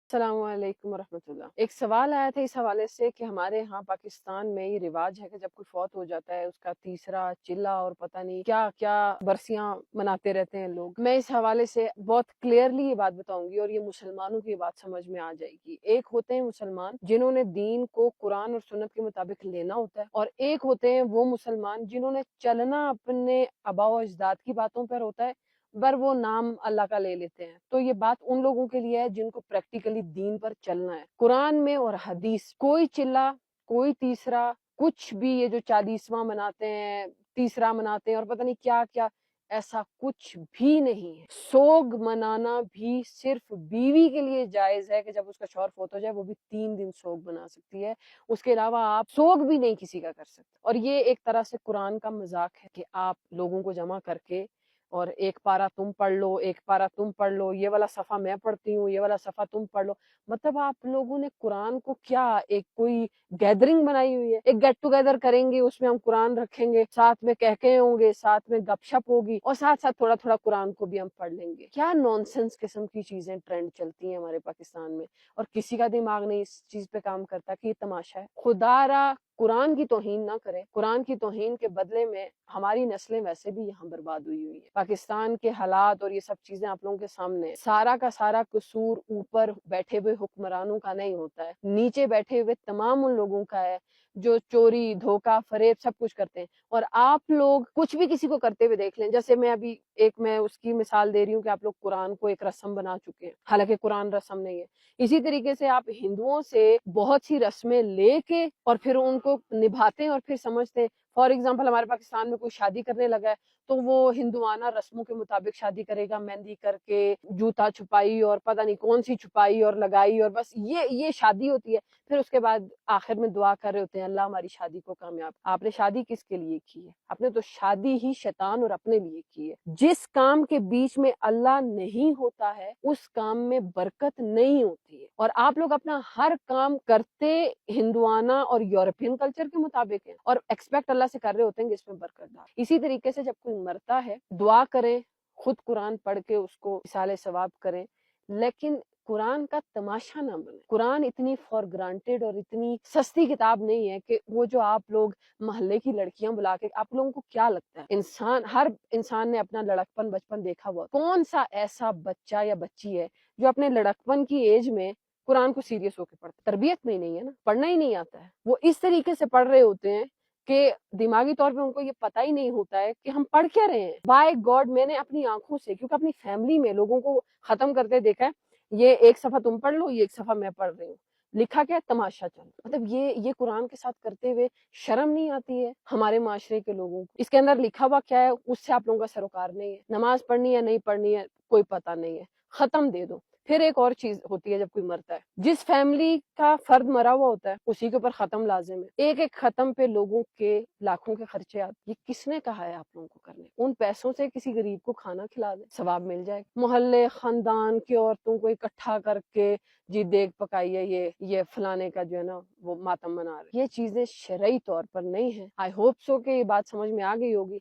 السلام علیکم ورحمۃ اللہ۔ ایک سوال آیا تھا اس حوالے سے کہ ہمارے ہاں پاکستان میں یہ رواج ہے کہ جب کوئی فوت ہو جاتا ہے اس کا تیسرا چلہ اور پتہ نہیں کیا کیا برسیاں مناتے رہتے ہیں لوگ۔ میں اس حوالے سے بہت کلیئرلی یہ بات بتاؤں گی اور یہ مسلمانوں کی بات سمجھ میں آ جائے گی۔ ایک ہوتے ہیں مسلمان جنہوں نے دین کو قرآن اور سنت کے مطابق لینا ہوتا ہے، اور ایک ہوتے ہیں وہ مسلمان جنہوں نے چلنا اپنے آباء و اجداد کی باتوں پر ہوتا ہے، پر وہ نام اللہ کا لے لیتے ہیں۔ تو یہ بات ان لوگوں کے لیے ہے جن کو پریکٹیکلی دین پر چلنا ہے۔ قرآن میں اور حدیث کوئی چلہ، کوئی تیسرا، کچھ بھی یہ جو 40واں مناتے ہیں، تیسرا مناتے ہیں اور پتہ نہیں کیا کیا، ایسا کچھ بھی نہیں ہے۔ سوگ منانا بھی صرف بیوی کے لیے جائز ہے کہ جب اس کا شوہر فوت ہو جائے وہ بھی 3 دن سوگ منا سکتی ہے، اس کے علاوہ آپ سوگ بھی نہیں کسی کا کر سکتے۔ اور یہ ایک طرح سے قرآن کا مذاق ہے کہ آپ لوگوں کو جمع کر کے اور ایک پارہ تم پڑھ لو، ایک پارہ تم پڑھ لو، یہ والا صفحہ میں پڑھتی ہوں، یہ والا صفحہ تم پڑھ لو۔ مطلب آپ لوگوں نے قرآن کو کیا ایک کوئی گیدرنگ بنائی ہوئی ہے، ایک گیٹ ٹوگیدر کریں گے، اس میں ہم قرآن رکھیں گے، ساتھ میں کہکے ہوں گے، ساتھ میں گپ شپ ہوگی اور ساتھ ساتھ تھوڑا تھوڑا قرآن کو بھی ہم پڑھ لیں گے۔ کیا نونسنس قسم کی چیزیں ٹرینڈ چلتی ہیں ہمارے پاکستان میں، اور کسی کا دماغ نہیں اس چیز پہ کام کرتا کہ یہ تماشا ہے۔ خدا را قرآن کی توہین نہ کرے، قرآن کی توہین کے بدلے میں ہماری نسلیں ویسے بھی یہاں برباد ہوئی ہیں۔ پاکستان کے حالات اور یہ سب چیزیں آپ لوگوں کے سامنے ہیں۔ سارا کا سارا قصور اوپر بیٹھے ہوئے حکمرانوں کا نہیں ہوتا ہے، نیچے بیٹھے ہوئے تمام ان لوگوں کا ہے جو چوری، دھوکہ، فریب سب کچھ کرتے ہیں۔ اور آپ لوگ کچھ بھی کسی کو کرتے ہوئے دیکھ لیں، جیسے میں اس کی مثال دے رہی ہوں کہ آپ لوگ قرآن کو ایک رسم بنا چکے ہیں، حالانکہ قرآن رسم نہیں ہے۔ اسی طریقے سے آپ ہندوؤں سے بہت سی رسمیں لے کے اور پھر ان کو نبھاتے ہیں اور پھر سمجھتے ہیں۔ فار ایگزامپل ہمارے پاکستان میں کوئی شادی کرنے لگا ہے تو وہ ہندوانہ رسموں کے مطابق شادی کرے گا، مہندی کر کے، جوتا چھپائی اور پتہ نہیں کون سی چھپائی اور لگائی، اور بس یہ شادی ہوتی ہے۔ پھر اس کے بعد آخر میں دعا کر رہے ہوتے ہیں اللہ ہماری شادی کو کامیاب۔ آپ نے شادی کس کے لیے کی ہے؟ آپ نے تو شادی ہی شیطان اور اپنے لیے کی ہے۔ جس کام کے بیچ میں اللہ نہیں ہوتا ہے اس کام میں برکت نہیں ہوتی ہے، اور آپ لوگ اپنا ہر کام کرتے ہندوانہ اور یورپین کلچر کے مطابق ہے اور ایکسپیکٹ اللہ سے کر رہے ہوتے ہیں کہ اس میں برکت ڈال۔ اسی طریقے سے جب کوئی مرتا ہے دعا کریں، خود قرآن پڑھ کے اس کو اصالہ ثواب کریں، لیکن قرآن کا تماشا نہ بنے۔ قرآن اتنی فار گرانٹیڈ اور اتنی سستی کتاب نہیں ہے کہ وہ جو آپ لوگ محلے کی لڑکیاں بلا کے، آپ لوگوں کو کیا لگتا ہے ہر انسان نے اپنا لڑکپن بچپن دیکھا ہوا، کون سا ایسا بچہ یا بچی ہے جو اپنے لڑکپن کی ایج میں قرآن کو سیریس ہو کے پڑھتا؟ تربیت میں ہی نہیں ہے نا، پڑھنا ہی نہیں آتا ہے۔ وہ اس طریقے سے پڑھ رہے ہوتے ہیں کہ دماغی طور پہ ان کو یہ پتہ ہی نہیں ہوتا ہے کہ ہم پڑھ کیا رہے ہیں۔ بائی گاڈ، میں نے اپنی آنکھوں سے، کیونکہ اپنی فیملی میں لوگوں کو ختم کرتے دیکھا ہے، یہ ایک صفحہ تم پڑھ لو، یہ ایک صفحہ میں پڑھ رہی ہوں، لکھا کیا ہے تماشا چل۔ مطلب یہ قرآن کے ساتھ کرتے ہوئے شرم نہیں آتی ہے ہمارے معاشرے کے لوگوں کو؟ اس کے اندر لکھا ہوا کیا ہے اس سے آپ لوگوں کا سروکار نہیں ہے۔ نماز پڑھنی ہے نہیں پڑھنی ہے کوئی پتہ نہیں ہے، ختم دے دو۔ پھر ایک اور چیز ہوتی ہے، جب کوئی مرتا ہے، جس فیملی کا فرد مرا ہوا ہوتا ہے اسی کے اوپر ختم لازم ہے۔ ایک ایک ختم پہ لوگوں کے لاکھوں کے خرچے آتے، یہ کس نے کہا ہے آپ لوگوں کو کرنے؟ ان پیسوں سے کسی غریب کو کھانا کھلا دیں، ثواب مل جائے گا۔ محلے خاندان کی عورتوں کو اکٹھا کر کے جی دیگ پکائیے، یہ فلانے کا جو ہے نا وہ ماتم منا رہے، یہ چیزیں شرعی طور پر نہیں ہیں۔ آئی ہوپ سو کہ یہ بات سمجھ میں آ گئی ہوگی،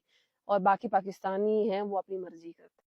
اور باقی پاکستانی ہیں وہ اپنی مرضی کرتے ہیں۔